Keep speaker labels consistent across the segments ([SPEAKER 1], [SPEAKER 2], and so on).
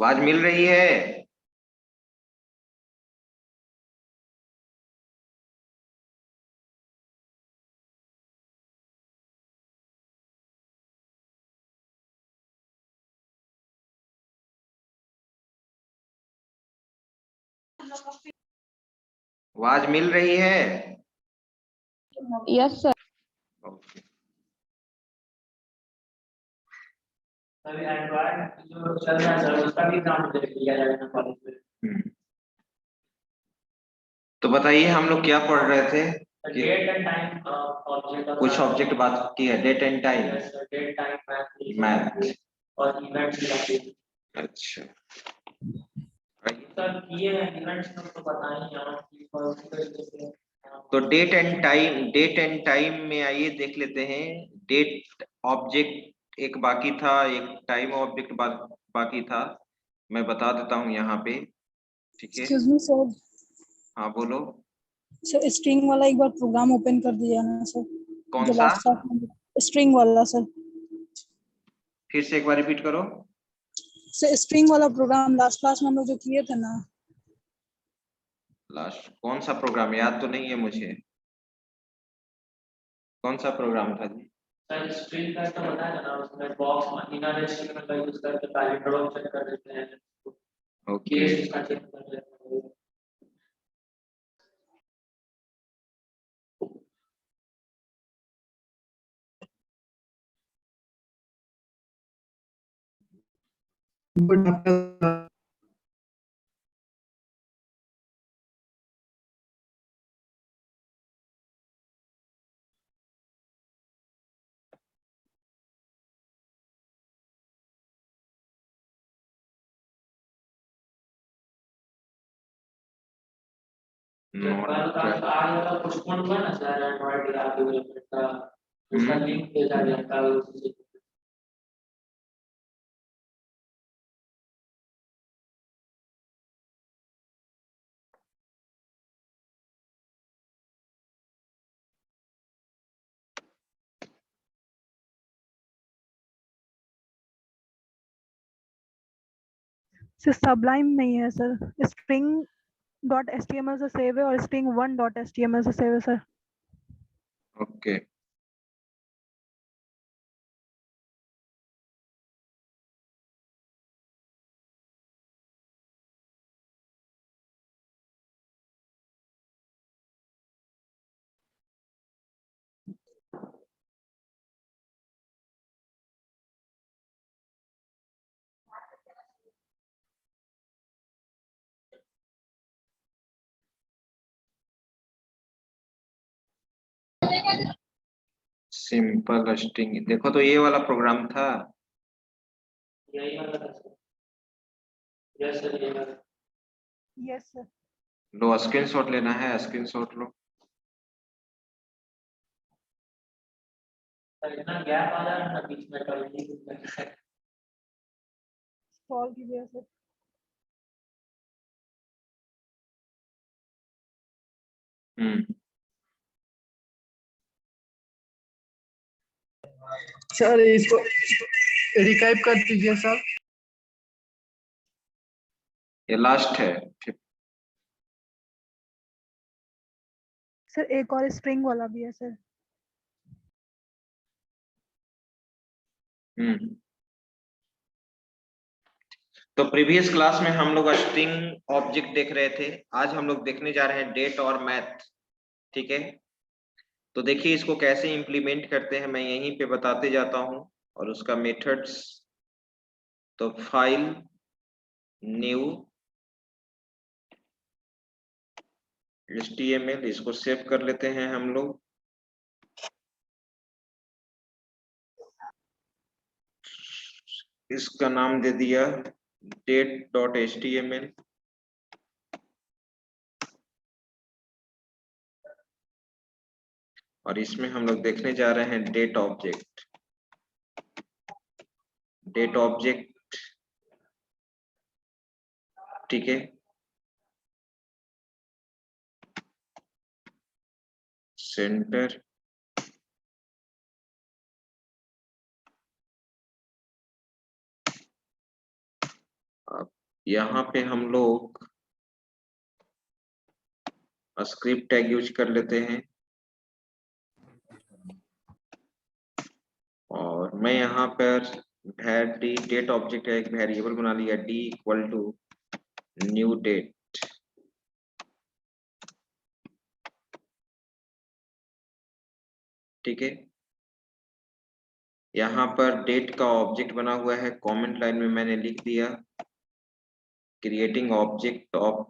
[SPEAKER 1] आवाज मिल रही है? आवाज मिल रही है?
[SPEAKER 2] Yes sir.
[SPEAKER 1] ओके।
[SPEAKER 3] अभी एंड्रॉइड जो चल रहा है उसका भी काम लिया जाएगा कॉलेज में।
[SPEAKER 1] तो बताइए हम लोग क्या पढ़ रहे थे?
[SPEAKER 3] डेट एंड टाइम ऑब्जेक्ट,
[SPEAKER 1] कुछ ऑब्जेक्ट बात की है, date and time,
[SPEAKER 3] date time
[SPEAKER 1] math
[SPEAKER 3] और इवेंट्स।
[SPEAKER 1] अच्छा
[SPEAKER 3] सर किए इवेंट्स तो बताएं यहाँ की कौन सी।
[SPEAKER 1] तो डेट एंड टाइम में आइए देख लेते हैं। डेट ऑब्जेक्ट एक बाकी था, एक टाइम ऑब्जेक्ट बाकी था। मैं बता देता हूँ यहाँ पे, ठीक है?
[SPEAKER 4] Excuse me sir.
[SPEAKER 1] हाँ बोलो।
[SPEAKER 4] सर स्ट्रिंग वाला एक बार प्रोग्राम ओपन कर दिया ना सर।
[SPEAKER 1] कौन
[SPEAKER 4] जो
[SPEAKER 1] सा?
[SPEAKER 4] लास्ट क्लास में स्ट्रिंग वाला सर।
[SPEAKER 1] फिर से एक बार रिपीट करो।
[SPEAKER 4] सर स्ट्रिंग वाला प्रोग्राम लास्ट क्लास में हम लोग जो किए थे ना।
[SPEAKER 1] लास्ट कौन सा प्रोग्राम? याद तो नहीं है मुझे। कौन सा प्रोग्राम था जी?
[SPEAKER 3] सर स्ट्रिंग का तो बताया ना, उसमें बॉक्स इनर स्ट्रिंग का यूज करके पैरामीटर चेक कर देते हैं।
[SPEAKER 1] ओके
[SPEAKER 3] केस का चेक कर देते हैं। पोस्टपोन हुआ ना सर एंड्रॉइड डेवलपमेंट का, उसका लिंक भेजा गया था।
[SPEAKER 5] सर सबलाइम नहीं है सर, स्ट्रिंग डॉट एचटीएमएल से सेव है और स्ट्रिंग वन डॉट एचटीएमएल से सेव है सर।
[SPEAKER 1] ओके सिंपल स्ट्रिंग, देखो तो ये वाला प्रोग्राम था।
[SPEAKER 3] यही वाला था सर। यस सर ये वाला।
[SPEAKER 5] Yes sir.
[SPEAKER 1] लो स्क्रीनशॉट लेना है, स्क्रीनशॉट लो।
[SPEAKER 3] सर इतना गैप आ जा रहा है ना बीच में कभी।
[SPEAKER 5] सॉल्व कीजिए सर।
[SPEAKER 6] सर इसको रिकाइप कर दीजिए सर।
[SPEAKER 1] ये लास्ट है।
[SPEAKER 5] सर एक और स्ट्रिंग वाला भी है सर।
[SPEAKER 1] तो प्रीवियस क्लास में हम लोग स्ट्रिंग ऑब्जेक्ट देख रहे थे, आज हम लोग देखने जा रहे हैं डेट और मैथ, ठीक है? तो देखिए इसको कैसे इंप्लीमेंट करते हैं, मैं यहीं पे बताते जाता हूं और उसका मेथड्स। तो फाइल, न्यू, HTML, इसको सेव कर लेते हैं हम लोग। इसका नाम दे दिया date.html। और इसमें हम लोग देखने जा रहे हैं डेट ऑब्जेक्ट। डेट ऑब्जेक्ट, ठीक है? सेंटर, अब यहाँ पे हम लोग स्क्रिप्ट टैग यूज कर लेते हैं और मैं यहाँ पर var d डेट ऑब्जेक्ट का एक वेरिएबल बना लिया d equal to new date. ठीक है, यहाँ पर डेट का ऑब्जेक्ट बना हुआ है, कमेंट लाइन में मैंने लिख दिया creating object of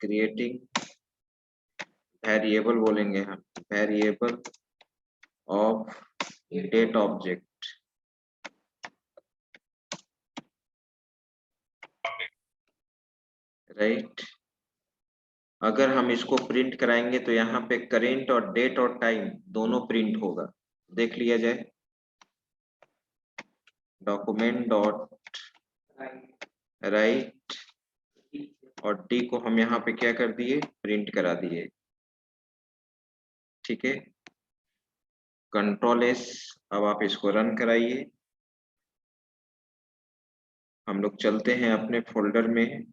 [SPEAKER 1] creating variable बोलेंगे हम, variable of date object. Right, अगर हम इसको प्रिंट कराएंगे तो यहाँ पे करेंट और डेट और टाइम दोनों प्रिंट होगा। देख लिया जाए, डॉक्यूमेंट डॉट राइट और डी को हम यहाँ पे क्या कर दिए, प्रिंट करा दिए। ठीक है, कंट्रोल एस। अब आप इसको रन कराइए। हम लोग चलते हैं अपने फोल्डर में,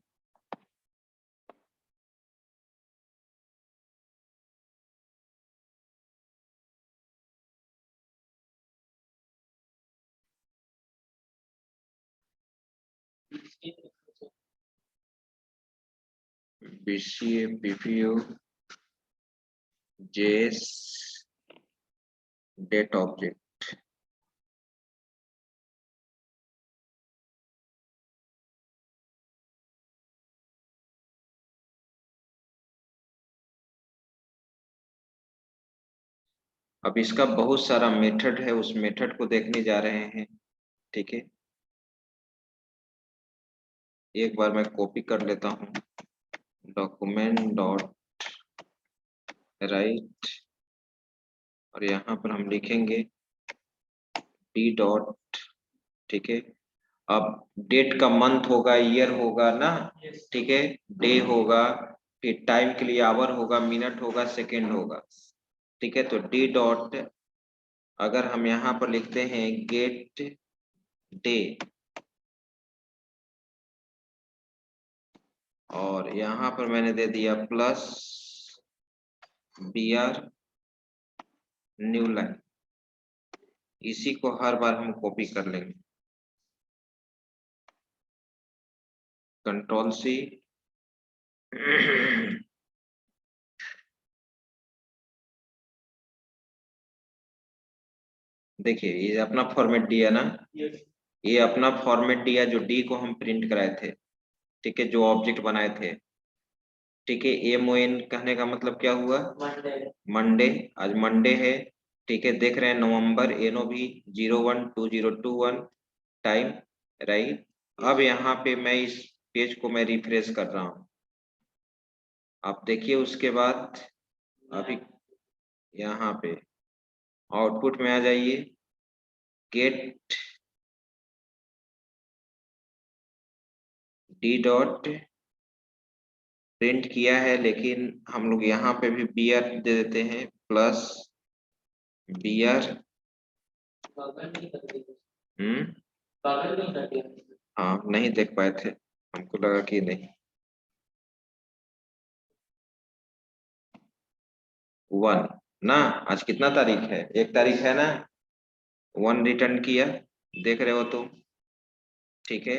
[SPEAKER 1] BCA PPO JS date object. अब इसका बहुत सारा मेथड है, उस मेथड को देखने जा रहे हैं। ठीक है, एक बार मैं कॉपी कर लेता हूँ, डॉक्यूमेंट डॉट राइट और यहाँ पर हम लिखेंगे डी डॉट। ठीक है, अब डेट का मंथ होगा, ईयर होगा ना। ठीक है, डे होगा, फिर टाइम के लिए आवर होगा, मिनट होगा, सेकेंड होगा। ठीक है, तो डी डॉट अगर हम यहाँ पर लिखते हैं गेट डे और यहाँ पर मैंने दे दिया प्लस br न्यू लाइन, इसी को हर बार हम कॉपी कर लेंगे, कंट्रोल सी। देखिए ये अपना फॉर्मेट दिया ना, ये अपना फॉर्मेट दिया जो डी को हम प्रिंट कराए थे। ठीक है, जो ऑब्जेक्ट बनाए थे। ठीक है, MON कहने का मतलब क्या हुआ, मंडे। आज मंडे है। ठीक है, देख रहे हैं नवंबर, NOV 012021 टाइम। राइट, अब यहाँ पे मैं इस पेज को मैं रिफ्रेश कर रहा हूँ। आप देखिए उसके बाद अभी यहाँ पे आउटपुट में आ जाइए, गेट डी डॉट प्रिंट किया है, लेकिन हम लोग यहाँ पे भी br दे देते हैं प्लस br। हाँ, नहीं देख पाए थे, हमको लगा कि नहीं। 1 ना, आज कितना तारीख है, 1 तारीख है ना। 1 रिटर्न किया, देख रहे हो तुम। ठीक है,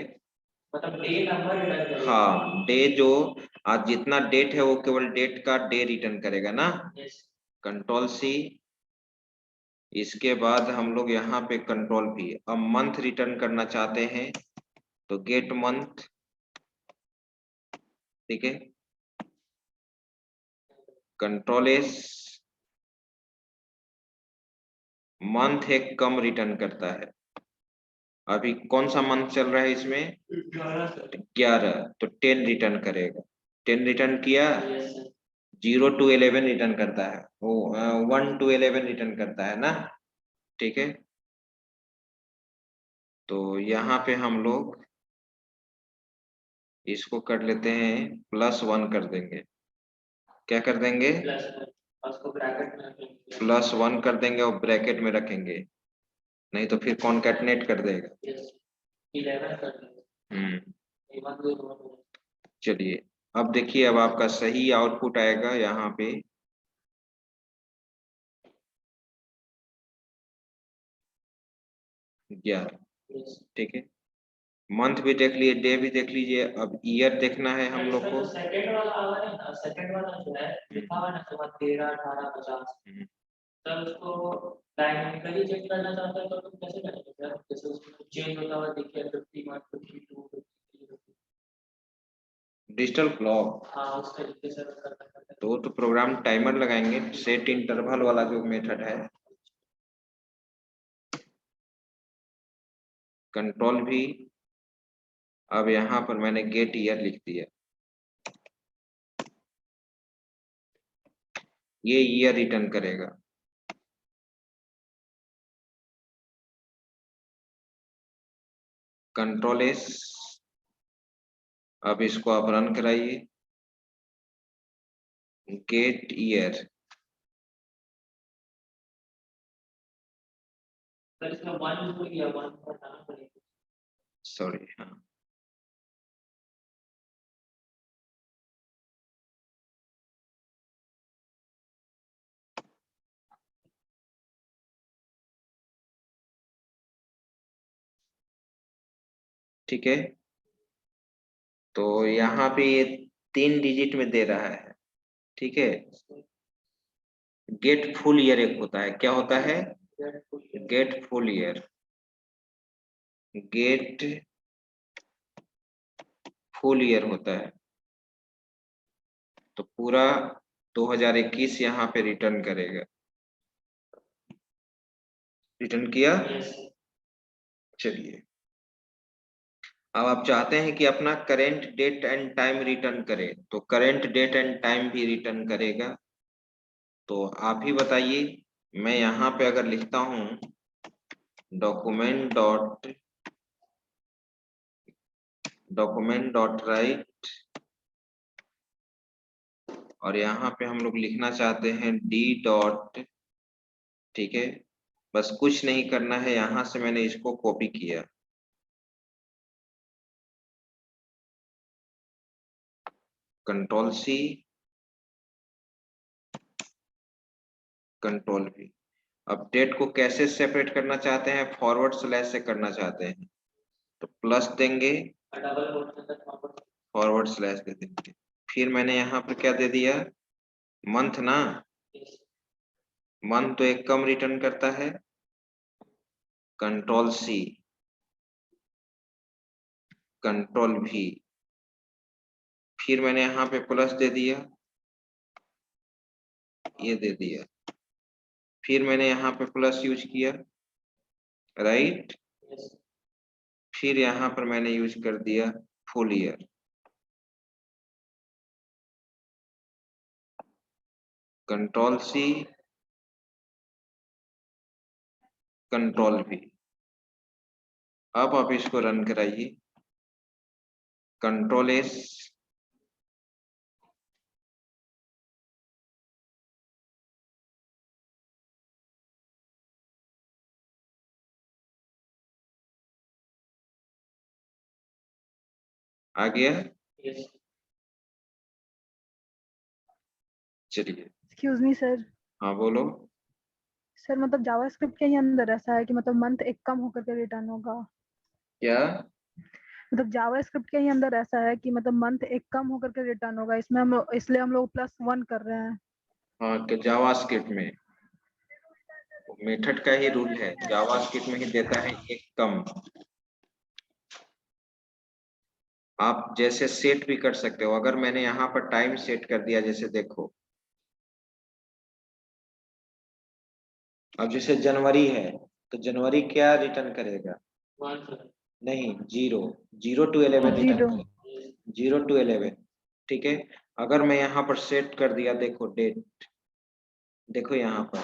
[SPEAKER 3] मतलब डे नंबर।
[SPEAKER 1] हाँ, डे जो आज जितना डेट है वो केवल डेट का डे रिटर्न करेगा ना। कंट्रोल सी, इसके बाद हम लोग यहाँ पे कंट्रोल भी। अब मंथ रिटर्न करना चाहते हैं तो गेट मंथ। ठीक है, कंट्रोल एस, मंथ एक कम रिटर्न करता है। अभी कौन सा मंथ चल रहा है इसमें, 11, तो 10 रिटर्न करेगा। 10 रिटर्न किया, 0 to 11 रिटर्न करता है, वो 1 to 11 रिटर्न करता है ना। ठीक है, तो यहाँ पे हम लोग इसको कर लेते हैं, +1 कर देंगे। क्या कर देंगे,
[SPEAKER 3] और उसको ब्रैकेट में रखेंगे।
[SPEAKER 1] +1 कर देंगे और ब्रैकेट में रखेंगे, नहीं तो फिर कॉन्कैटनेट कर देगा।
[SPEAKER 3] Yes, 11 कर देंगे। 1 2 2।
[SPEAKER 1] चलिए अब देखिए, अब आपका सही आउटपुट आएगा यहाँ पे।
[SPEAKER 3] Yes.
[SPEAKER 1] ठीक है, मंथ भी देख लिए, डे भी देख लीजिए, अब ईयर देखना है हम लोग को।
[SPEAKER 3] सेकंड वाला आ रहा है ना, सेकंड वाला जो है लिखा हुआ है ना, सुबह 13 18 50। सर उसको डायनामिकली चेक करना चाहते हैं तो तुम कैसे करेंगे सर? जैसे उसमें चेंज होता हुआ देखिए 51 52 53।
[SPEAKER 1] डिजिटल क्लॉक,
[SPEAKER 3] हाँ उस तरीके से करना है।
[SPEAKER 1] तो प्रोग्राम टाइमर लगाएंगे, सेट इंटरवल वाला जो मेथड है। कंट्रोल भी, अब यहाँ पर मैंने गेट ईयर लिख दिया, ये ईयर रिटर्न करेगा। कंट्रोल एस, अब इसको आप रन कराइए, गेट ईयर।
[SPEAKER 3] सर इसमें 1 हो गया, 1 बताना पड़ेगा।
[SPEAKER 1] सॉरी, हाँ ठीक है, तो यहाँ पे ये 3 डिजिट में दे रहा है। ठीक है, गेट फुल ईयर एक होता है, क्या होता है? Get full year, get full year होता है, तो पूरा 2021 यहाँ पे रिटर्न करेगा। रिटर्न किया। चलिए अब आप चाहते हैं कि अपना current date and time return करे, तो करेंट डेट एंड टाइम भी रिटर्न करेगा। तो आप ही बताइए, मैं यहाँ पे अगर लिखता हूँ डॉक्यूमेंट डॉट राइट, और यहाँ पे हम लोग लिखना चाहते हैं डी डॉट, ठीक है, बस कुछ नहीं करना है, यहाँ से मैंने इसको कॉपी किया, कंट्रोल सी, कंट्रोल वी। अब डेट को कैसे सेपरेट करना चाहते हैं? फॉरवर्ड स्लैश से करना चाहते हैं, तो प्लस देंगे, फॉरवर्ड स्लैश दे देंगे। फिर मैंने यहाँ पर क्या दे दिया? मंथ ना, मंथ तो एक कम रिटर्न करता है, कंट्रोल सी, कंट्रोल वी। फिर मैंने यहाँ पे प्लस दे दिया, ये दे दिया, फिर मैंने यहाँ पे प्लस यूज किया, राइट, फिर यहाँ पर मैंने यूज कर दिया full year, control C, control V. अब आप इसको रन कराइए, कंट्रोल एस, आ गया। चलिए,
[SPEAKER 5] एक्सक्यूज मी सर।
[SPEAKER 1] हाँ बोलो।
[SPEAKER 5] सर मतलब जावास्क्रिप्ट के ही अंदर ऐसा है कि मतलब मंथ एक कम होकर के रिटर्न होगा?
[SPEAKER 1] क्या?
[SPEAKER 5] मतलब जावास्क्रिप्ट के ही अंदर ऐसा है कि मतलब मंथ एक कम होकर के रिटर्न होगा, इसमें हम लोग इसलिए हम लोग +1 कर रहे हैं।
[SPEAKER 1] हाँ, कि जावास्क्रिप्ट में मेथड का ही रूल है, जावास्क्रिप्ट में ही देता है एक कम। आप जैसे सेट भी कर सकते हो, अगर मैंने यहाँ पर टाइम सेट कर दिया, जैसे देखो, अब जैसे जनवरी है, तो जनवरी क्या रिटर्न करेगा? नहीं, 0 to 11 रिटर्न
[SPEAKER 5] जीरो।
[SPEAKER 1] करेगा, 0 to 11। ठीक है, अगर मैं यहाँ पर सेट कर दिया, देखो डेट, देखो यहाँ पर,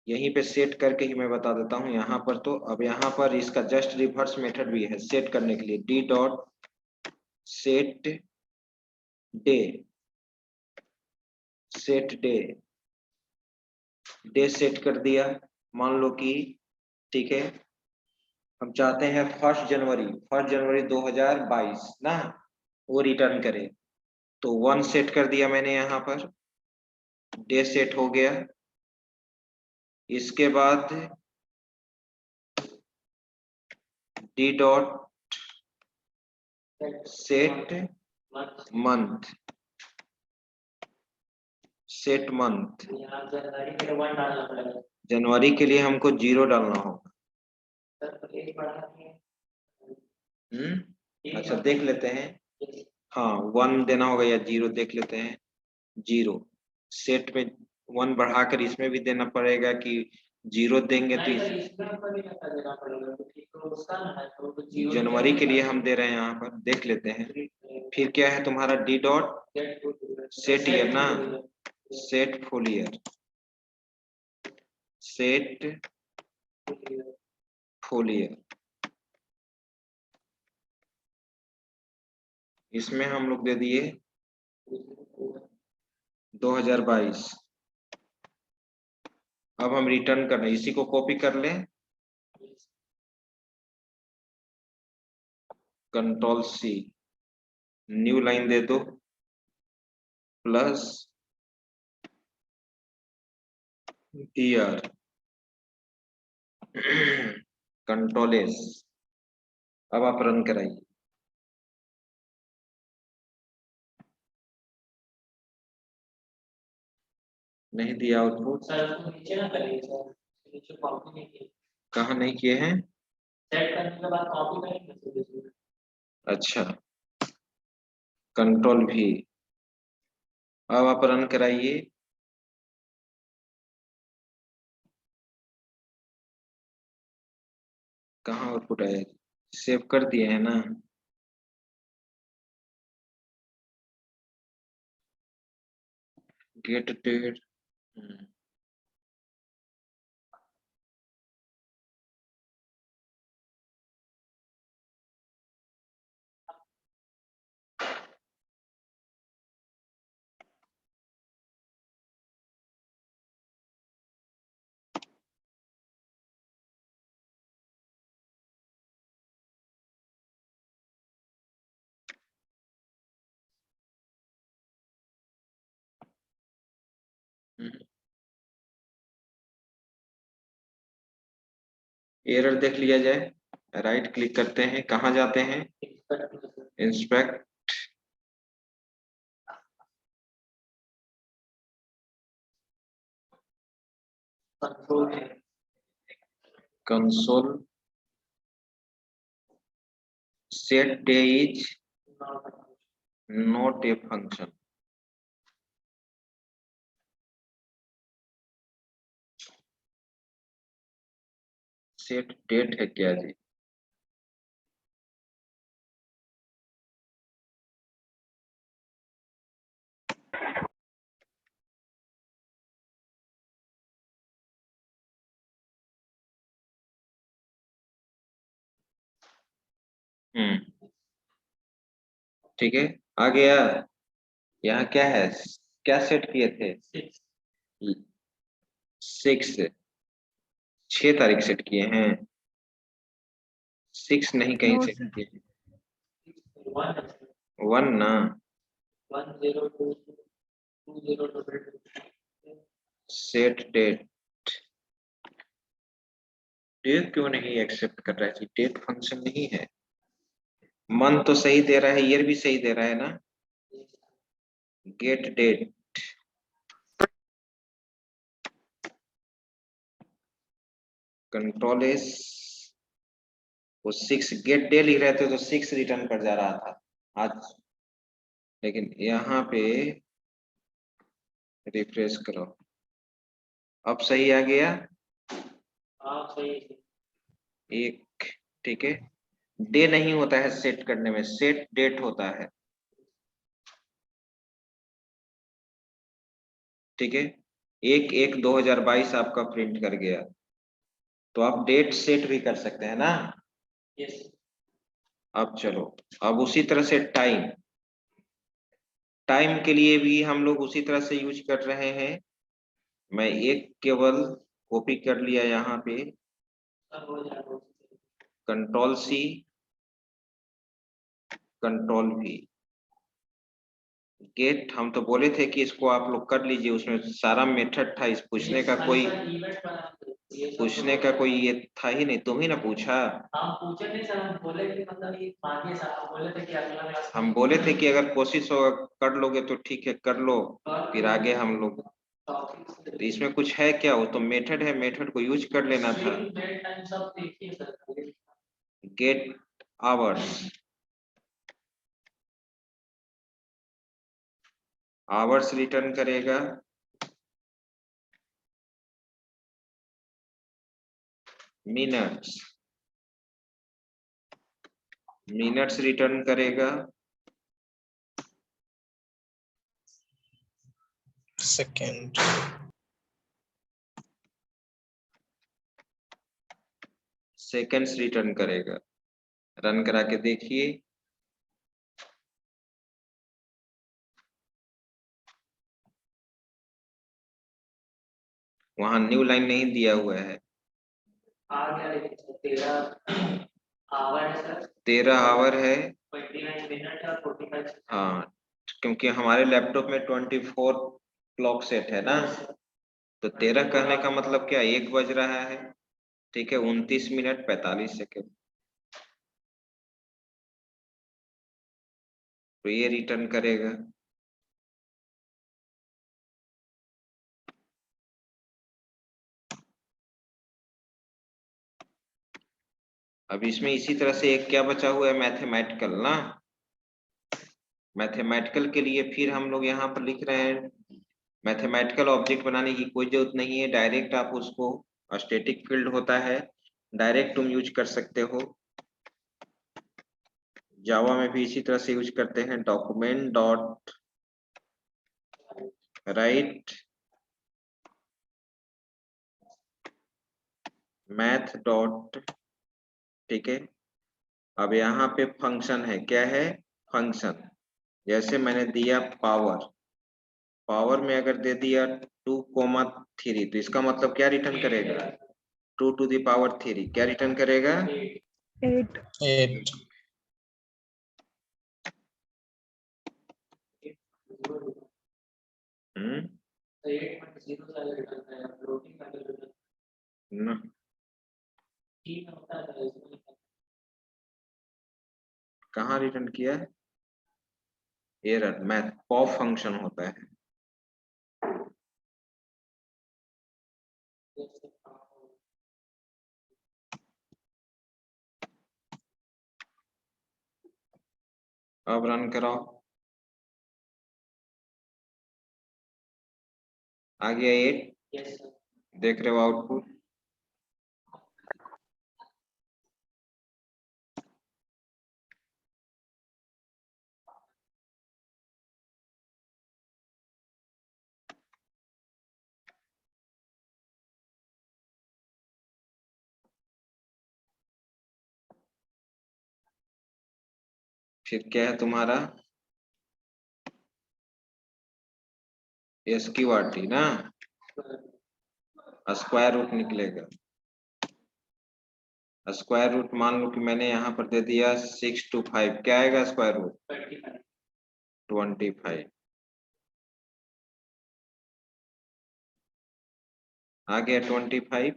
[SPEAKER 1] यहीं पे सेट करके ही मैं बता देता हूँ यहाँ पर। तो अब यहाँ पर इसका जस्ट रिवर्स मेथड भी है सेट करने के लिए, D dot set day, set day set कर दिया, मान लो कि ठीक है हम चाहते हैं 1 जनवरी 2022 ना वो रिटर्न करे, तो 1 सेट कर दिया मैंने यहाँ पर, डे सेट हो गया। इसके बाद D dot set month, set month,
[SPEAKER 3] यहाँ जनवरी के 1 डालना पड़ेगा
[SPEAKER 1] जनवरी के लिए हमको 0 डालना होगा।
[SPEAKER 3] सर, एक बढ़ानी है।
[SPEAKER 1] अच्छा देख लेते हैं, हाँ 1 देना होगा या 0 देख लेते हैं। 0 सेट में 1 बढ़ाकर इसमें भी देना पड़ेगा कि 0 देंगे तो
[SPEAKER 3] नहीं सर, इसमें आपको भी ऐसा देना पड़ेगा क्योंकि तो उसका ना है तो वो 0
[SPEAKER 1] जनवरी के लिए हम दे रहे हैं, यहाँ पर देख लेते हैं। फिर क्या है तुम्हारा डी डॉट सेट ईयर ना, set full year, set full year. इसमें हम लोग दे दिए 2022। अब हम रिटर्न कर रहे हैं, इसी को कॉपी कर लें, कंट्रोल सी, न्यू लाइन दे दो, प्लस ईयर, कंट्रोल एस। अब आप रन कराइए। नहीं दिया आउटपुट,
[SPEAKER 3] सर उसको नीचे ना करिए सर, नीचे कॉपी नहीं किए,
[SPEAKER 1] कहाँ नहीं किए हैं?
[SPEAKER 3] सेट करने के बाद कॉपी करेंगे सर इसमें।
[SPEAKER 1] अच्छा कंट्रोल भी, अब आप रन कराइए। कहाँ आउटपुट आया? सेव कर दिए हैं ना? गेट डेट, एरर देख लिया जाए। राइट क्लिक करते हैं, कहाँ जाते हैं? Inspect,
[SPEAKER 3] control
[SPEAKER 1] console, set day is not a function. Set date है क्या जी? ठीक है आ गया। यहाँ क्या है, क्या सेट किए थे? 6 तारीख सेट किए हैं, 6 नहीं कहीं
[SPEAKER 5] No,
[SPEAKER 1] सेट
[SPEAKER 5] sir.
[SPEAKER 1] किए,
[SPEAKER 3] 1
[SPEAKER 1] 1 ना,
[SPEAKER 3] 102202
[SPEAKER 1] सेट डेट। डेट क्यों नहीं एक्सेप्ट कर रहा है? डेट फंक्शन नहीं है। मंथ तो सही दे रहा है, ईयर भी सही दे रहा है ना। गेट डेट, कंट्रोल एस, वो 6 गेट डे लिख रहे थे तो 6 रिटर्न कर जा रहा था आज, लेकिन यहाँ पे रिफ्रेश करो, अब सही आ गया।
[SPEAKER 3] हाँ सही है।
[SPEAKER 1] एक ठीक है, डे नहीं होता है सेट करने में, सेट डेट होता है। ठीक है, 1/1/2022 आपका प्रिंट कर गया, तो आप डेट सेट भी कर सकते हैं ना।
[SPEAKER 3] यस
[SPEAKER 1] अब चलो, अब उसी तरह से टाइम, टाइम के लिए भी हम लोग उसी तरह से यूज कर रहे हैं। मैं एक केवल कॉपी कर लिया यहाँ पे,
[SPEAKER 3] सब हो जाएगा।
[SPEAKER 1] Control C, control V, get. हम तो बोले थे कि इसको आप लोग कर लीजिए, उसमें सारा मेथड था, इस पूछने का कोई ये था ही नहीं, तुम ही ना पूछा।
[SPEAKER 3] हम पूछे नहीं सर, हम बोले कि मतलब ये मांगे सर, हम बोले थे कि अगला क्लास
[SPEAKER 1] हम बोले थे कि अगर कोशिश हो कर लोगे तो ठीक है, कर लो, फिर आगे हम लोग। तो इसमें कुछ है क्या? वो तो मेथड है, मेथड को यूज कर लेना था।
[SPEAKER 3] टाइम सब देखिए sir.
[SPEAKER 1] Get hours, hours return करेगा, मिनट्स, मिनट्स रिटर्न करेगा,
[SPEAKER 6] सेकेंड,
[SPEAKER 1] सेकेंड्स रिटर्न करेगा। रन करा के देखिए। वहां न्यू लाइन नहीं दिया हुआ है।
[SPEAKER 3] आ गया, लेकिन 13 आवर है सर,
[SPEAKER 1] 13 आवर है।
[SPEAKER 3] 29 मिनट और 45
[SPEAKER 1] हाँ, क्योंकि हमारे लैपटॉप में 24 क्लॉक सेट है ना, तो 13 कहने का मतलब क्या, 1 बज रहा है। ठीक है, 29 मिनट 45 सेकेंड। तो ये रिटर्न करेगा। अब इसमें इसी तरह से एक क्या बचा हुआ है, मैथमेटिकल ना। मैथमेटिकल के लिए फिर हम लोग यहाँ पर लिख रहे हैं, मैथमेटिकल ऑब्जेक्ट बनाने की कोई जरूरत नहीं है, डायरेक्ट आप उसको, स्टैटिक फील्ड होता है, डायरेक्ट तुम यूज कर सकते हो। जावा में भी इसी तरह से यूज करते हैं, document dot right math dot, ठीक है। अब यहाँ पे फंक्शन है, क्या है, फंक्शन। जैसे मैंने दिया पावर, पावर में अगर दे दिया 2,3, तो इसका मतलब क्या रिटर्न करेगा, 2 to the power 3, क्या रिटर्न करेगा,
[SPEAKER 5] 8।
[SPEAKER 6] 8,
[SPEAKER 1] हम्म,
[SPEAKER 3] 8.0 साल रिटर्न है, फ्लोटिंग का रिटर्न
[SPEAKER 1] न,
[SPEAKER 3] ठीक होता है इसमें।
[SPEAKER 1] कहाँ रिटर्न किया, एरर, मैथ पॉप फंक्शन होता है। अब रन कराओ, आ गया 8,
[SPEAKER 3] यस सर।
[SPEAKER 1] देख रहे हो आउटपुट। फिर क्या है तुम्हारा, SQRT ना, स्क्वायर रूट निकलेगा। स्क्वायर रूट मान लो कि मैंने यहाँ पर दे दिया 6 to 5, क्या आएगा स्क्वायर रूट, 25। आ गया 25।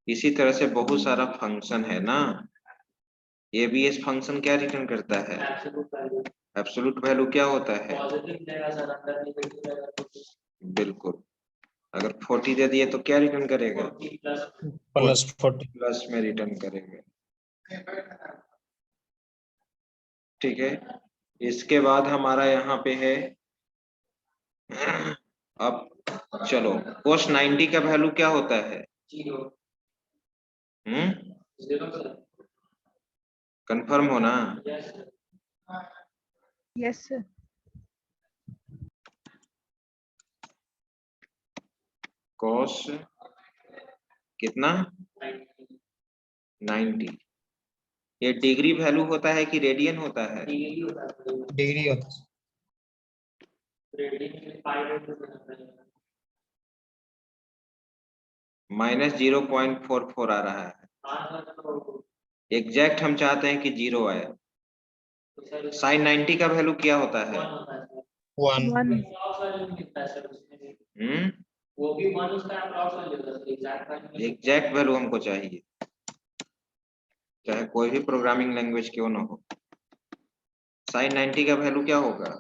[SPEAKER 1] इसी तरह से बहुत सारा फंक्शन है ना। एबीएस फंक्शन क्या रिटर्न करता है, एब्सोल्यूट वैल्यू क्या होता है,
[SPEAKER 3] पॉजिटिव देगा सर, अंदर नेगेटिव देगा।
[SPEAKER 1] बिल्कुल। अगर 40 दे दिए तो क्या रिटर्न करेगा,
[SPEAKER 3] 40
[SPEAKER 6] प्लस 40,
[SPEAKER 1] प्लस में रिटर्न करेगा। ठीक है, इसके बाद हमारा यहाँ पे है, अब चलो cos 90 का वैल्यू क्या होता है,
[SPEAKER 3] 0
[SPEAKER 1] हम्म,
[SPEAKER 3] 0 सर।
[SPEAKER 1] कंफर्म हो ना,
[SPEAKER 3] yes sir.
[SPEAKER 5] Yes sir.
[SPEAKER 1] cos कितना 90, ये डिग्री वैल्यू होता है कि रेडियन होता है,
[SPEAKER 6] डिग्री होता है।
[SPEAKER 3] रेडियन के लिए पाई बाय 2 देना पड़ेगा।
[SPEAKER 1] -0.44 आ रहा है।
[SPEAKER 3] हाँ सर, तो
[SPEAKER 1] एग्जैक्ट हम चाहते हैं कि 0 आए।
[SPEAKER 3] सर
[SPEAKER 1] साइन 90 का वैल्यू क्या होता है?
[SPEAKER 3] 1 होता है सर।
[SPEAKER 6] 1
[SPEAKER 5] 1
[SPEAKER 3] क्रॉस वैल्यू मिलता है सर उसमें भी।
[SPEAKER 1] हम्म,
[SPEAKER 3] वो भी 1 उसका क्रॉस वैल्यू होता है, एग्जैक्ट वैल्यू
[SPEAKER 1] एग्जैक्ट वैल्यू हमको चाहिए, चाहे कोई भी प्रोग्रामिंग लैंग्वेज क्यों ना हो। साइन 90 का वैल्यू क्या होगा?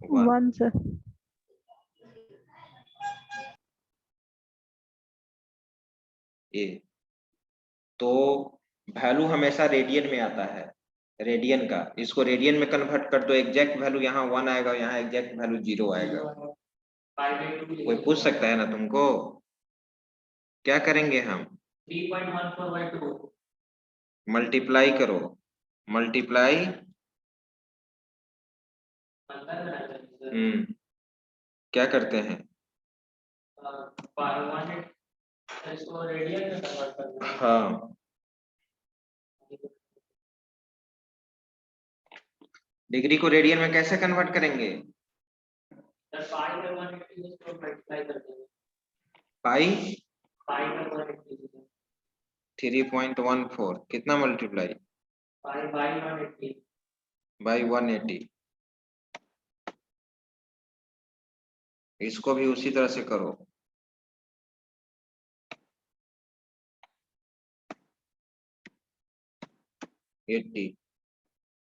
[SPEAKER 1] 1।
[SPEAKER 5] 1 सर।
[SPEAKER 1] ये तो वैल्यू हमेशा रेडियन में आता है, रेडियन का। इसको रेडियन में कन्वर्ट कर दो, एग्जैक्ट वैल्यू यहाँ 1 आएगा, यहाँ एग्जैक्ट वैल्यू 0 आएगा।
[SPEAKER 3] पाई बाय 2
[SPEAKER 1] कोई पूछ सकता है ना तुमको? क्या करेंगे हम?
[SPEAKER 3] 3.14 by 2
[SPEAKER 1] मल्टीप्लाई करो, मल्टीप्लाई।
[SPEAKER 3] अंदर में आ जाएगा सर।
[SPEAKER 1] क्या करते हैं?
[SPEAKER 3] पाई 1 इसको रेडियन में कन्वर्ट करना है।
[SPEAKER 1] हाँ, डिग्री को रेडियन में कैसे कन्वर्ट करेंगे?
[SPEAKER 3] सर पाई बाय 180 इसको मल्टीप्लाई कर देंगे।
[SPEAKER 1] पाई
[SPEAKER 3] पाई बाय 180
[SPEAKER 1] 3.14 कितना मल्टीप्लाई?
[SPEAKER 3] Pi by 180
[SPEAKER 1] by 180। इसको भी उसी तरह से करो। एट्टी।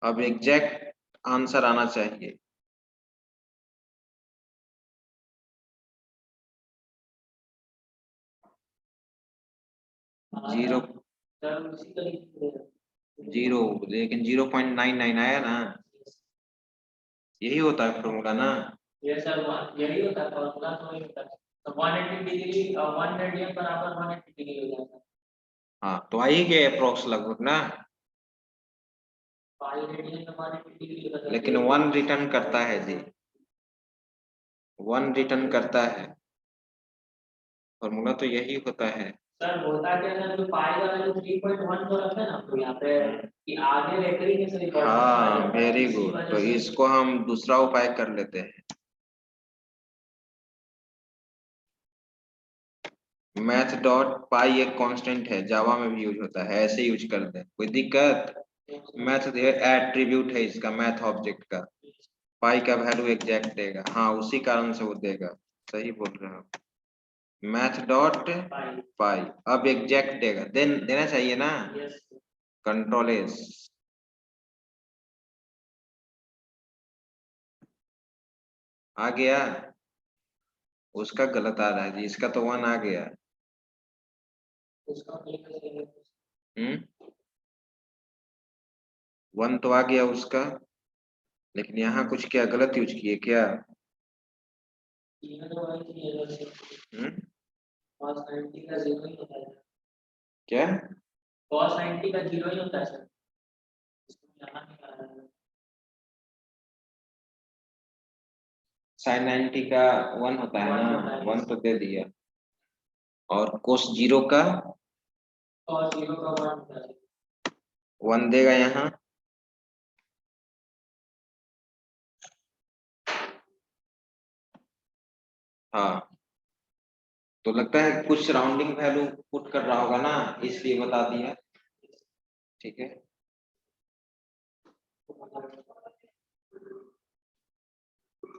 [SPEAKER 1] अब एग्जैक्ट आंसर आना चाहिए। जीरो
[SPEAKER 3] सर उसी तरीके से
[SPEAKER 1] 0, लेकिन 0.99 आया ना, यही होता है फॉर्मूला ना।
[SPEAKER 3] ये सर यही होता है फॉर्मूला, तो यही होता है। तो 180 डिग्री 1 रेडियन बराबर 180 डिग्री हो जाता है।
[SPEAKER 1] हाँ, तो आ ही गए अप्रोक्स लगभग ना,
[SPEAKER 3] पाई रेडियन में 180 डिग्री होता है।
[SPEAKER 1] लेकिन 1 रिटर्न करता है जी, 1 रिटर्न करता है। फॉर्मूला तो यही होता है।
[SPEAKER 3] सर होता क्या है, जो पाई का वैल्यू 3.1 तो रखते हैं ना, तो यहाँ पे कि आगे लेटरिंग में से
[SPEAKER 1] हाँ, वेरी गुड। तो इसको हम दूसरा उपाय कर लेते हैं। मैथ डॉट पाई एक कांस्टेंट है, जावा में भी यूज होता है, ऐसे यूज कर दे, कोई दिक्कत? मैथ एट्रीब्यूट है इसका, मैथ ऑब्जेक्ट का। पाई का वैल्यू एग्जैक्ट देगा, हाँ उसी कारण से वो देगा। सही बोल रहे हो। मैथ डॉट पाई अब एग्जैक्ट देगा, देना चाहिए ना। कंट्रोल एस, आ गया। उसका गलत आ रहा है जी, इसका तो 1 आ गया। हम्म, 1 तो आ गया उसका, लेकिन यहाँ कुछ क्या गलत यूज किए क्या? हम्म, क्या?
[SPEAKER 3] cos 90 का 0 ही होता है सर। इसको यहाँ निकालना है।
[SPEAKER 1] साइन 90 का 1 होता है
[SPEAKER 3] 1
[SPEAKER 1] ना,
[SPEAKER 3] होता है।
[SPEAKER 1] 1 तो दे दिया। और कोस 0 का
[SPEAKER 3] cos 0 का 1 होता है।
[SPEAKER 1] 1 देगा यहाँ। हाँ, तो लगता है कुछ सराउंडिंग वैल्यू पुट कर रहा होगा ना, इसलिए बता दिया। ठीक है,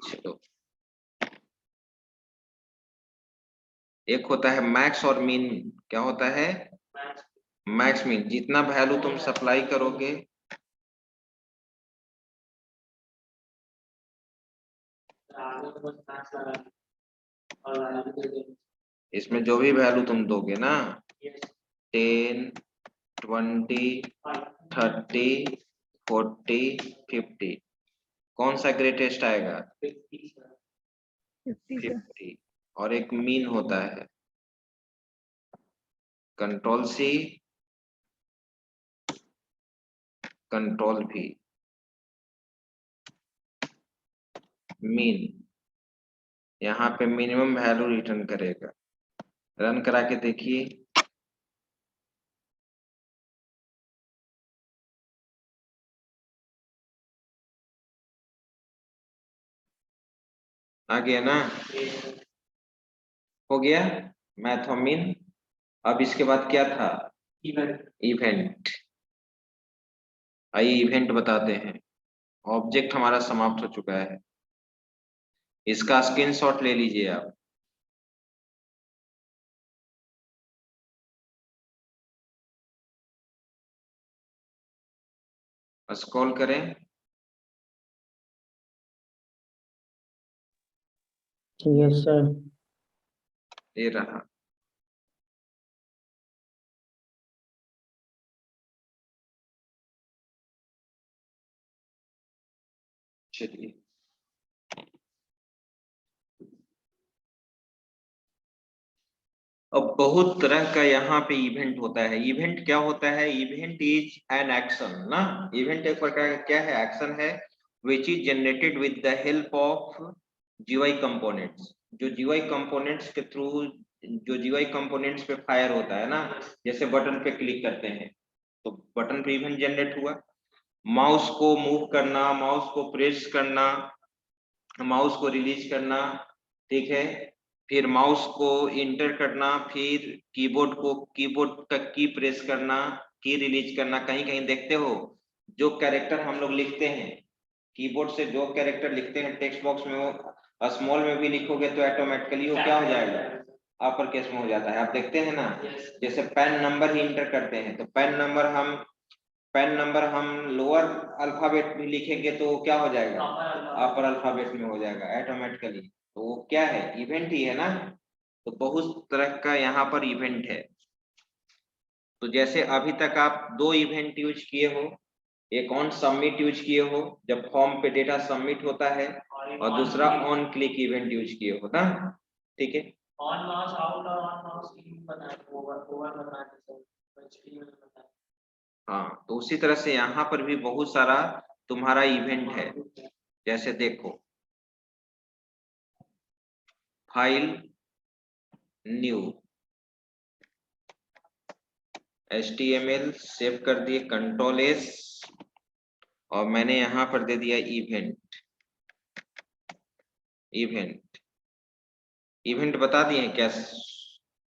[SPEAKER 1] चलो। एक होता है मैक्स और मीन। क्या होता है? मैक्स मीन, जितना वैल्यू तुम सप्लाई करोगे
[SPEAKER 3] आगे तो बस मैच लगा और वैल्यू दे देंगे।
[SPEAKER 1] इसमें जो भी वैल्यू तुम दोगे ना,
[SPEAKER 3] Yes,
[SPEAKER 1] 10 20
[SPEAKER 3] fine.
[SPEAKER 1] 30 40 50, कौन सा ग्रेटेस्ट आएगा?
[SPEAKER 3] 50 sir.
[SPEAKER 5] 50 सर।
[SPEAKER 1] 50। और एक मीन होता है, कंट्रोल सी कंट्रोल भी, मीन। यहाँ पे मिनिमम वैल्यू रिटर्न करेगा। रन करा के देखिए। आ गया ना, हो गया मैथोमिन। अब इसके बाद क्या था, इवेंट। आइए इवेंट बताते हैं। ऑब्जेक्ट हमारा समाप्त हो चुका है, इसका स्क्रीनशॉट ले लीजिए आप। स्क्रॉल करें,
[SPEAKER 6] यस सर।
[SPEAKER 1] ये रहा। चलिए, अब बहुत तरह का यहाँ पे इवेंट होता है। इवेंट क्या होता है, इवेंट इज एन एक्शन ना। इवेंट एक प्रकार का क्या है, एक्शन है, which is generated with the help of GUI components. जो जीवाई कंपोनेंट्स के थ्रू, जो जीवाई कंपोनेंट्स पे फायर होता है ना, जैसे बटन पे क्लिक करते हैं तो बटन पे इवेंट जनरेट हुआ। माउस को मूव करना, माउस को प्रेस करना, माउस को रिलीज करना, ठीक है, फिर माउस को इंटर करना, फिर कीबोर्ड को, कीबोर्ड का की प्रेस करना, की रिलीज करना। कहीं कहीं देखते हो जो कैरेक्टर हम लोग लिखते हैं कीबोर्ड से, जो कैरेक्टर लिखते हैं टेक्स्ट बॉक्स में, वो स्मॉल में भी लिखोगे तो ऑटोमेटिकली वो क्या हो जाएगा, अपर केस में हो जाता है। आप देखते हैं ना, जैसे पैन नंबर ही इंटर करते हैं तो पैन नंबर हम लोअर अल्फाबेट में लिखेंगे तो क्या हो जाएगा, अपर अल्फाबेट में हो जाएगा ऑटोमेटिकली। तो वो क्या है, इवेंट ही है ना। तो बहुत तरह का यहाँ पर इवेंट है। तो जैसे अभी तक आप दो इवेंट यूज किए हो, एक ऑन सबमिट यूज किए हो जब फॉर्म पे डेटा सबमिट होता है, और दूसरा ऑन क्लिक इवेंट यूज किए हो ना, ठीक है।
[SPEAKER 3] ऑन माउस आउट और ऑन माउस इन बनाए, ओवर बनाए सर, एचटीएमएल बनाए।
[SPEAKER 1] हाँ, तो उसी तरह से यहाँ पर भी बहुत सारा तुम्हारा इवेंट है। जैसे देखो, फाइल न्यू, HTML सेव कर दिए, कंट्रोल एस, और मैंने यहाँ पर दे दिया इवेंट। इवेंट इवेंट बता दिए क्या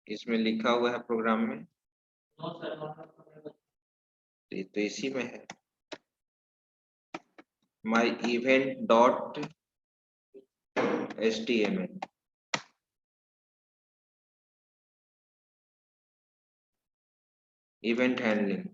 [SPEAKER 1] इसमें लिखा हुआ है प्रोग्राम में,
[SPEAKER 3] नो सर,
[SPEAKER 1] तो इसी में है my event dot HTML। Event handling,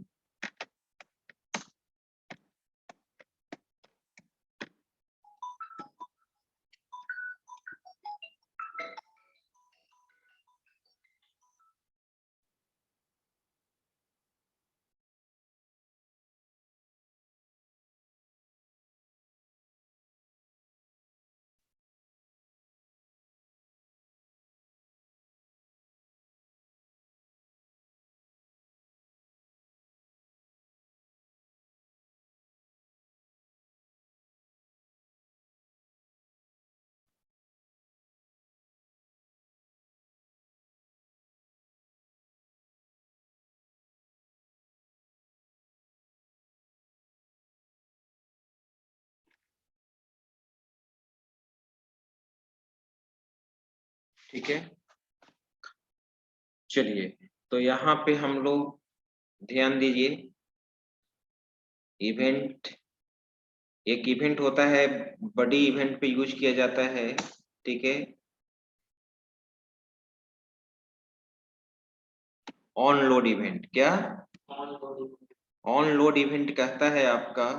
[SPEAKER 1] ठीक है। चलिए, तो यहाँ पे हम लोग ध्यान दीजिए, इवेंट, एक इवेंट होता है, बड़ी इवेंट पे यूज किया जाता है, ठीक है। ऑन लोड इवेंट, क्या ऑन लोड इवेंट कहता है आपका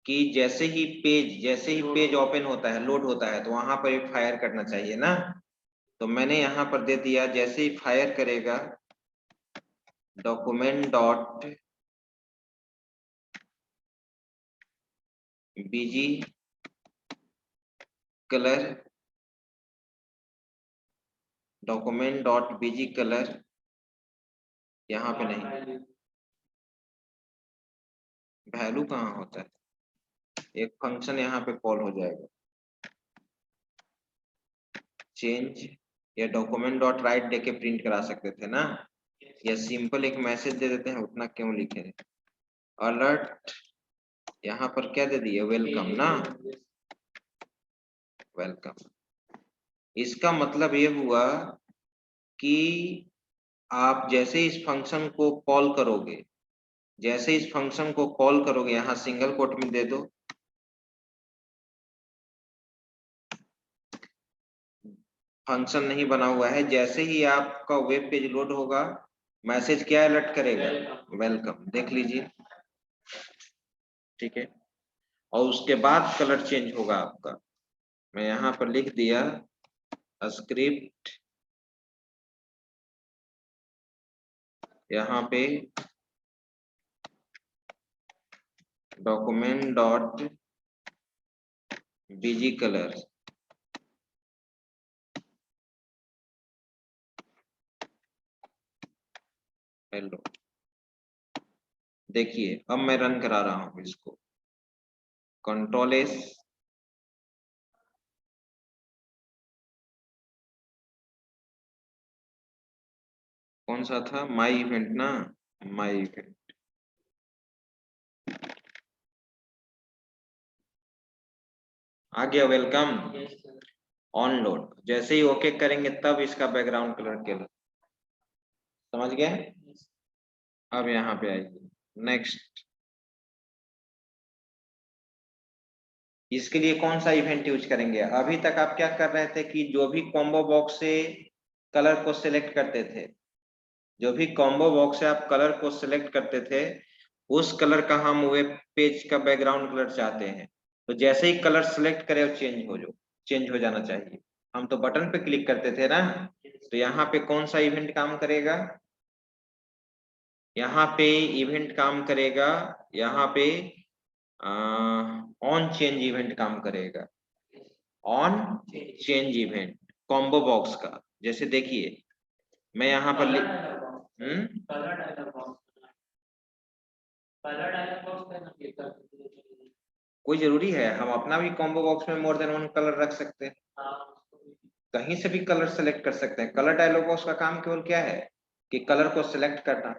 [SPEAKER 1] कि जैसे ही पेज ओपन होता है, लोड होता है, तो वहां पर एक फायर करना चाहिए ना। तो मैंने यहाँ पर दे दिया, जैसे ही फायर करेगा document dot BG colour, document dot BG colour, यहाँ पे नहीं, वैल्यू कहाँ होता है, एक फंक्शन यहाँ पे कॉल हो जाएगा, चेंज, या डॉक्यूमेंट डॉट राइट देके प्रिंट करा सकते थे ना, या सिंपल एक मैसेज दे देते हैं, उतना क्यों लिखे। अलर्ट, यहाँ पर क्या दे दिए, वेलकम ना, वेलकम। इसका मतलब ये हुआ कि आप जैसे इस फंक्शन को कॉल करोगे, जैसे इस फंक्शन को कॉल करोगे, यहाँ सिंगल कोट में दे दो, फंक्शन नहीं बना हुआ है, जैसे ही आपका वेब पेज लोड होगा मैसेज क्या अलर्ट करेगा? वेलकम। देख लीजिए, ठीक है। और उसके बाद कलर चेंज होगा आपका। मैं यहाँ पर लिख दिया स्क्रिप्ट, यहाँ पे document dot BG colour, hello. देखिए अब मैं रन करा रहा हूं इसको, कंट्रोल एस, कौन सा था? माई इवेंट ना, माई इवेंट। आ गया वेलकम ऑन लोड। जैसे ही ओके करेंगे तब इसका बैकग्राउंड कलर के, समझ गए? अब यहाँ पे आइए नेक्स्ट। इसके लिए कौन सा इवेंट यूज करेंगे? अभी तक आप क्या कर रहे थे कि जो भी कॉम्बो बॉक्स से कलर को सिलेक्ट करते थे, जो भी कॉम्बो बॉक्स से आप कलर को सिलेक्ट करते थे, उस कलर का हम वेब पेज का बैकग्राउंड कलर चाहते हैं। तो जैसे ही कलर सिलेक्ट करें वो चेंज हो जाना चाहिए। हम तो बटन पे क्लिक करते थे ना, तो यहाँ पे कौन सा इवेंट काम करेगा? यहाँ पे इवेंट काम करेगा, यहाँ पे ऑन चेंज इवेंट काम करेगा, on change event combo box का। जैसे देखिए मैं यहाँ पर कोई जरूरी है? हम अपना भी कॉम्बो बॉक्स में मोर देन वन कलर रख सकते हैं, कहीं से भी कलर सेलेक्ट कर सकते हैं। कलर डायलॉग बॉक्स का काम केवल क्या है कि कलर को सिलेक्ट करना।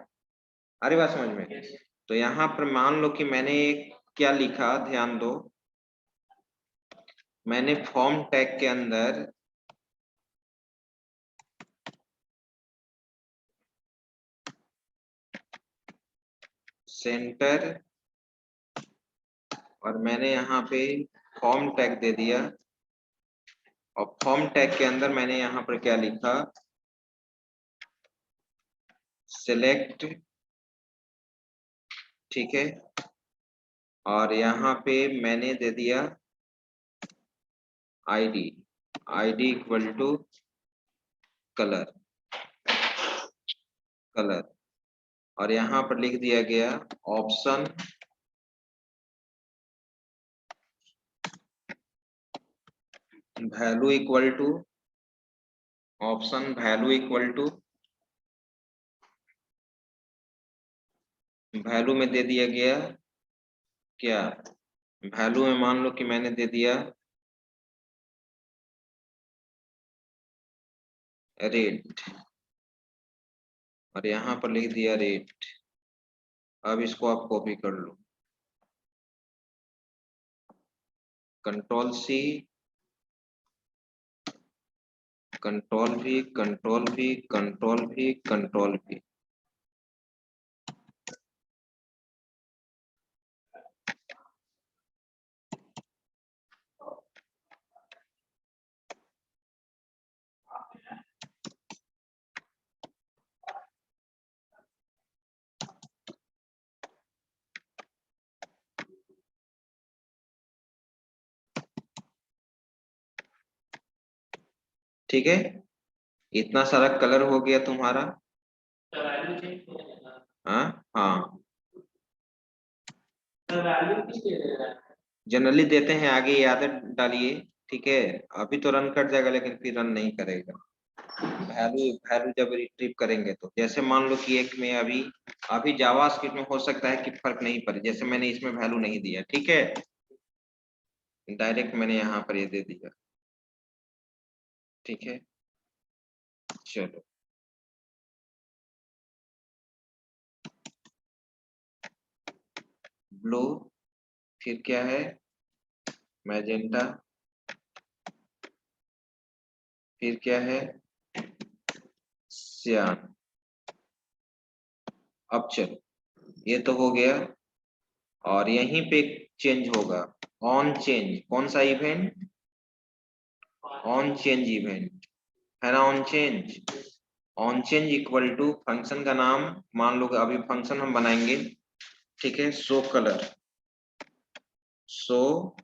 [SPEAKER 1] अरे बात समझ में? तो यहाँ पर मान लो कि मैंने क्या लिखा, ध्यान दो, मैंने फॉर्म टैग के अंदर सेंटर, और मैंने यहाँ पे फॉर्म टैग दे दिया, और फॉर्म टैग के अंदर मैंने यहाँ पर क्या लिखा, सिलेक्ट, ठीक है। और यहाँ पे मैंने दे दिया ID, ID equal to colour, colour, और यहाँ पर लिख दिया गया option value equal to, option value equal to, value में दे दिया गया क्या, वैल्यू में मान लो कि मैंने दे दिया रेट, और यहाँ पर लिख दिया रेट। अब इसको आप कॉपी कर लो, कंट्रोल सी, कंट्रोल भी, कंट्रोल भी, कंट्रोल भी, कंट्रोल भी। ठीक है, इतना सारा कलर हो गया तुम्हारा। हाँ हाँ, जनरली देते हैं, आगे ये आदत डालिए, ठीक है। अभी तो रन कर जाएगा लेकिन फिर रन नहीं करेगा। वैल्यू वैल्यू जब रिट्रीव करेंगे तो जैसे मान लो कि एक में अभी अभी जावास्क्रिप्ट में हो सकता है कि फर्क नहीं पड़े, जैसे मैंने इसमें वैल्यू नहीं दिया, ठीक है, डायरेक्ट मैंने यहाँ पर ये दे दिया, ठीक है। चलो ब्लू, फिर क्या है, मैजेंटा, फिर क्या है, श्याम। अब चलो, ये तो हो गया, और यहीं पे चेंज होगा, ऑन चेंज। कौन सा इवेंट? ऑन चेंज इवेंट है ना, on change. On change equal to function का नाम, मान लो कि अभी फंक्शन हम बनाएंगे, ठीक है, शो कलर, शो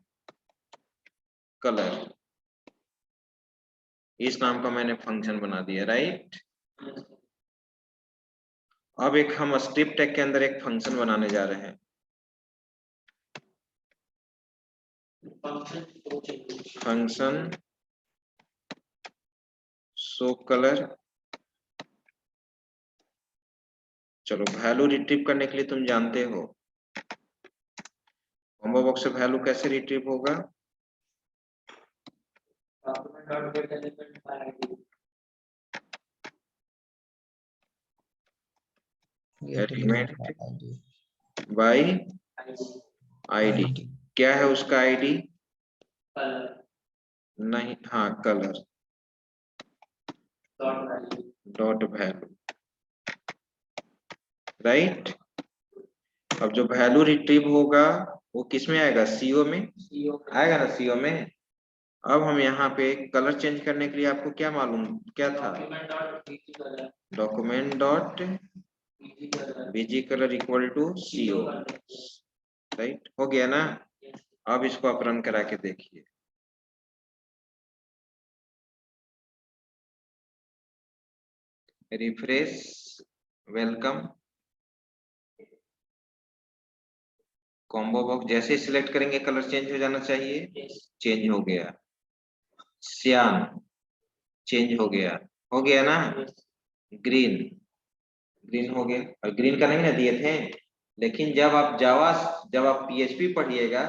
[SPEAKER 1] कलर, इस नाम का मैंने फंक्शन बना दिया, राइट। अब एक हम स्ट्रिप टैग के अंदर एक फंक्शन बनाने जा रहे हैं, फंक्शन शो कलर। चलो, वैल्यू रिट्रीव करने के लिए तुम जानते हो कॉम्बो बॉक्स से वैल्यू कैसे रिट्रीव होगा, एलिमेंट बाय आईडी। क्या है उसका आईडी? नहीं, हाँ, कलर डॉट वैल्यू, राइट। अब जो वैल्यू रिट्रीव होगा वो किस में आएगा, सीओ में आएगा ना, सीओ में। अब हम यहाँ पे कलर चेंज करने के लिए आपको क्या मालूम क्या था, document dot BG colour equal to CO, right. हो गया ना। अब इसको आप रन करा के देखिए, रिफ्रेश, वेलकम। कॉम्बो बॉक्स जैसे ही सिलेक्ट करेंगे कलर चेंज हो जाना चाहिए, चेंज हो गया। श्याम चेंज हो गया ना। ग्रीन, ग्रीन हो गया। और ग्रीन का नहीं ना दिए थे, लेकिन जब आप पीएचपी पढ़िएगा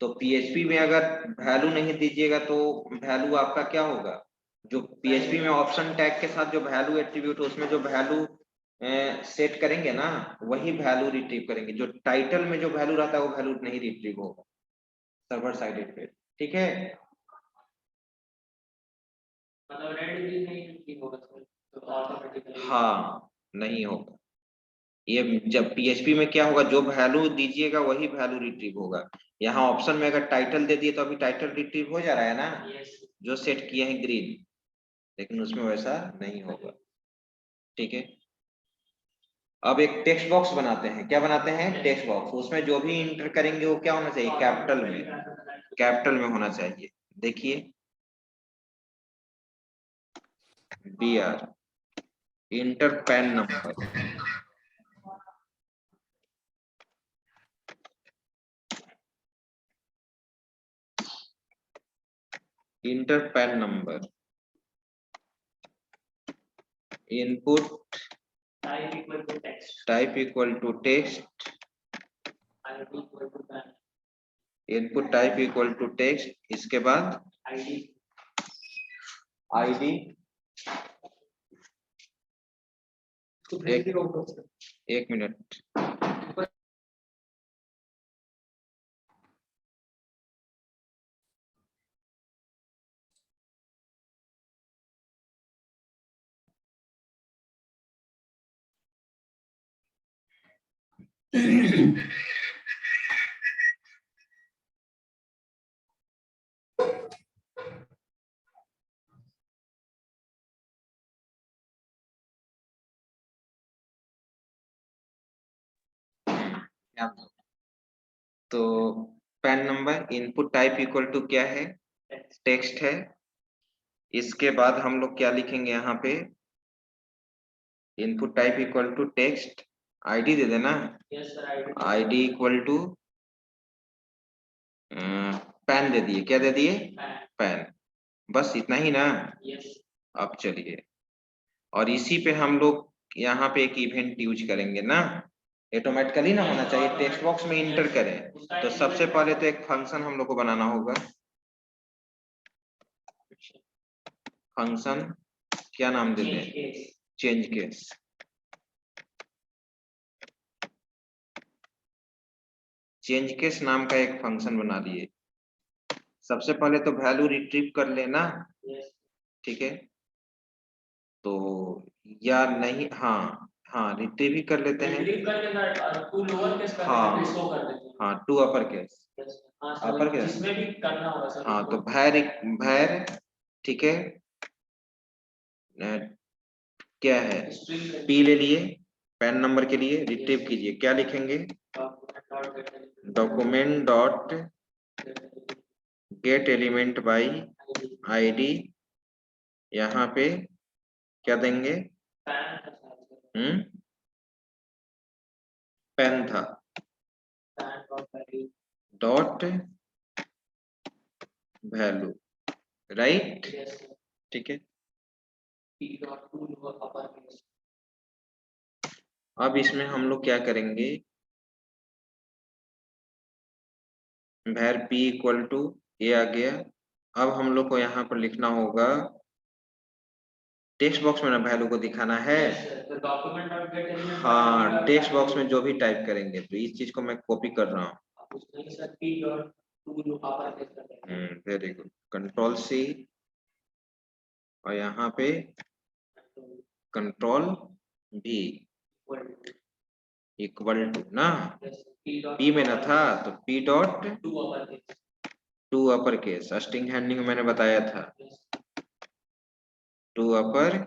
[SPEAKER 1] तो पीएचपी में अगर वैल्यू नहीं दीजिएगा तो वैल्यू आपका क्या होगा, जो पीएचपी में ऑप्शन टैग के साथ जो वैल्यू एट्रीब्यूट उसमें जो वैल्यू सेट करेंगे ना, वही वैल्यू रिट्रीव करेंगे। जो टाइटल में जो वैल्यू रहता है वो वैल्यू नहीं रिट्रीव होगा सर्वर साइडेड पे, ठीक है।
[SPEAKER 3] मतलब रेड ग्रीन नहीं होगा तो ऑटोमेटिकली,
[SPEAKER 1] हाँ, नहीं होगा। ये जब पीएचपी में क्या होगा, जो वैल्यू दीजिएगा वही वैल्यू रिट्रीव होगा। यहाँ ऑप्शन में अगर टाइटल दे दिए तो अभी टाइटल रिट्रीव हो जा रहा है ना, जो सेट किए हैं ग्रीन, लेकिन उसमें वैसा नहीं होगा, ठीक है। अब एक टेक्स्ट बॉक्स बनाते हैं। क्या बनाते हैं? Text box. उसमें जो भी इंटर करेंगे वो क्या होना चाहिए, कैपिटल में, कैपिटल में होना चाहिए। देखिए, BR enter PAN number, enter PAN number, input
[SPEAKER 3] type equal to text,
[SPEAKER 1] type equal to text,
[SPEAKER 3] ID equal to PAN,
[SPEAKER 1] input type equal to text, इसके बाद
[SPEAKER 3] आईडी
[SPEAKER 1] आईडी। एक मिनट, तो PAN number, input type equal to क्या है, text है। इसके बाद हम लोग क्या लिखेंगे यहाँ पे, input type equal to text, ID दे देना,
[SPEAKER 3] yes sir,
[SPEAKER 1] ID equal to pan दे दिए। क्या दे दिए? पैन। बस इतना ही ना।
[SPEAKER 3] यस।
[SPEAKER 1] अब चलिए, और इसी पे हम लोग यहाँ पे एक इवेंट यूज करेंगे ना, ऑटोमेटिकली ना होना चाहिए, टेक्स्ट बॉक्स में इंटर करें। तो सबसे पहले तो एक फंक्शन हम लोग को बनाना होगा। फंक्शन क्या नाम देते हैं? Change case. चेंज केस नाम का एक फंक्शन बना लिए। सबसे पहले तो वैल्यू रिट्रीव कर लेना, ठीक है, तो या नहीं, हाँ हाँ रिट्रीव ही कर लेते हैं।
[SPEAKER 3] रिट्रीव कर देना, टू लोअर केस कर
[SPEAKER 1] हाँ।
[SPEAKER 3] देना, शो कर देते हैं।
[SPEAKER 1] हाँ, टू अपर केस।
[SPEAKER 3] हाँ
[SPEAKER 1] अपर
[SPEAKER 3] सर,
[SPEAKER 1] केस।
[SPEAKER 3] जिसमें भी करना होगा सर।
[SPEAKER 1] हाँ, तो भैर भैर, ठीक है, क्या है, पी ले लिए, पैन नंबर के लिए रिट्रीव कीजिए, क्या लिखेंगे, document dot gate element by ID, यहाँ पे क्या देंगे, पैन था, डॉट वैल्यू, राइट, ठीक है। अब इसमें हम लोग क्या करेंगे, भैर p इक्वल टू ए आ गया। अब हम लोग को यहाँ पर लिखना होगा, टेक्स्ट बॉक्स में ना वैल्यू को दिखाना है। हाँ, टेक्स्ट बॉक्स में जो भी टाइप करेंगे, तो इस चीज को मैं कॉपी कर रहा हूँ। वेरी गुड, कंट्रोल सी, और यहाँ पे कंट्रोल भी इक्वल टू ना, पी में ना था तो P dot to upper case, string handling मैंने बताया था, टू अपर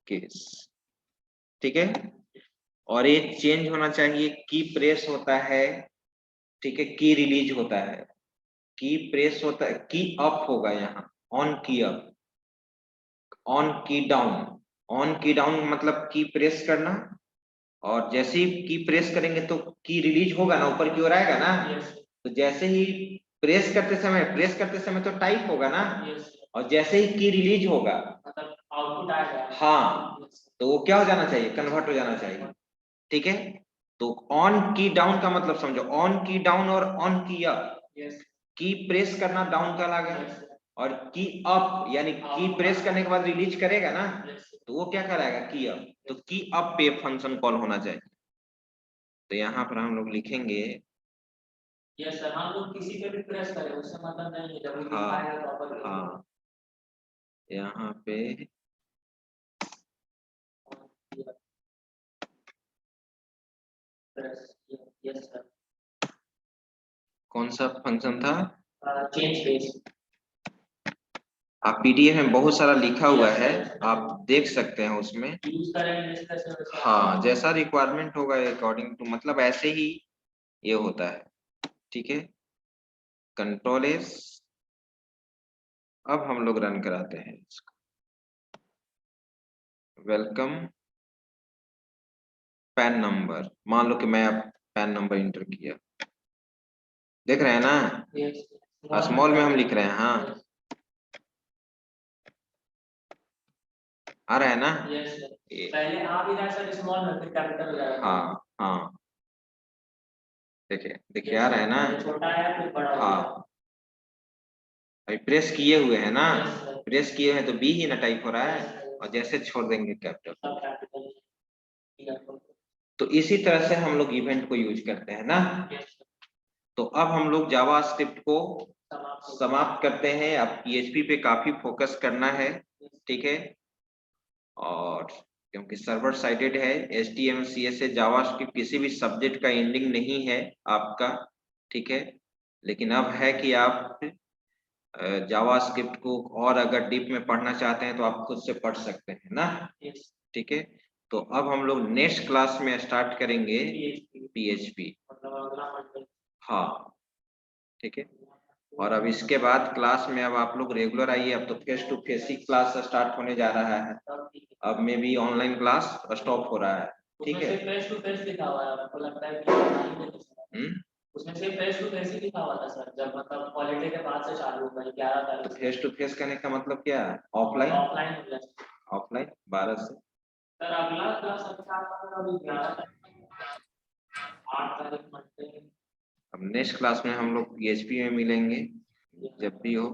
[SPEAKER 1] केस, ठीक है। और ये चेंज होना चाहिए, की प्रेस होता है, ठीक है, की रिलीज होता है, की प्रेस होता है, की अप होगा यहाँ, ऑन की अप, ऑन की डाउन, ऑन की डाउन मतलब की प्रेस करना, और जैसे ही की प्रेस करेंगे तो की रिलीज होगा ना, ऊपर की ओर आएगा ना, तो जैसे ही प्रेस करते समय तो टाइप होगा ना, और जैसे ही की रिलीज होगा, हाँ, तो वो क्या हो जाना चाहिए, कन्वर्ट हो जाना चाहिए, ठीक है। तो ऑन की डाउन का मतलब समझो, ऑन की डाउन और ऑन की अप, की प्रेस करना डाउन का लागेगा, और की अप यानी की प्रेस करने के बाद रिलीज करेगा ना, तो वो क्या कराएगा, की अप, तो की अप पे फंक्शन कॉल होना चाहिए। तो यहाँ पर हम लोग लिखेंगे,
[SPEAKER 3] यस सर, हम लोग किसी पे भी प्रेस करें उससे मतलब नहीं है, जब वो
[SPEAKER 1] हाँ
[SPEAKER 3] दिखाएगा तो अपर केस
[SPEAKER 1] हाँ, यहाँ पे
[SPEAKER 3] प्रेस, यस सर,
[SPEAKER 1] कौन सा फंक्शन था,
[SPEAKER 3] चेंज केस।
[SPEAKER 1] आप पीडीएफ में बहुत सारा लिखा हुआ है, आप देख सकते हैं उसमें,
[SPEAKER 3] यूज करेंगे डिस्कशन।
[SPEAKER 1] हाँ, जैसा रिक्वायरमेंट होगा अकॉर्डिंग टू, मतलब ऐसे ही ये होता है, ठीक है। कंट्रोल एस, अब हम लोग रन कराते हैं इसको, वेलकम पैन नंबर, मान लो कि मैं अब पैन नंबर इंटर किया, देख रहे हैं ना, स्मॉल में हम लिख रहे हैं, हाँ आ रहा है ना,
[SPEAKER 3] पहले आप इधर सर स्मॉल में फिर कैपिटल हो जाएगा।
[SPEAKER 1] हाँ हाँ, देखिए देखिए आ रहा है ना,
[SPEAKER 3] छोटा है फिर बड़ा।
[SPEAKER 1] हाँ, अभी प्रेस किए हुए हैं ना, प्रेस किए हैं तो बी ही ना टाइप हो रहा है, और जैसे छोड़ देंगे कैपिटल। तो इसी तरह से हम लोग इवेंट को यूज करते हैं ना। तो अब हम लोग जावास्क्रिप्ट को समाप्त करते हैं, अब पीएचपी पे काफी फोकस करना है, ठीक है, और क्योंकि सर्वर साइडेड है, HTML CSS जावास्क्रिप्ट किसी भी सब्जेक्ट का एंडिंग नहीं है आपका, ठीक है, लेकिन अब है कि आप जावास्क्रिप्ट को और अगर डीप में पढ़ना चाहते हैं तो आप खुद से पढ़ सकते हैं ना, ठीक है। तो अब हम लोग नेक्स्ट क्लास में स्टार्ट करेंगे PHP, हाँ, ठीक है। और अब इसके बाद क्लास में अब आप लोग रेगुलर आइए, अब तो फेस टू फेस ही क्लास स्टार्ट होने जा रहा है, अब में भी ऑनलाइन क्लास स्टॉप हो रहा है, ठीक है।
[SPEAKER 3] फेस टू फेस लिखा हुआ है, आपको लगता है कि उसमें से फेस टू फेस ही लिखा हुआ था सर, जब मतलब हॉलिडे के बाद से चालू होगा 11 तारीख।
[SPEAKER 1] फेस टू फेस करने का मतलब क्या है, ऑफलाइन,
[SPEAKER 3] ऑफलाइन
[SPEAKER 1] ऑफलाइन 12 से।
[SPEAKER 3] सर अगला क्लास अभी 11 तारीख 8 तारीख मंडे।
[SPEAKER 1] अब नेक्स्ट क्लास में हम लोग PHP में मिलेंगे, जब भी हो।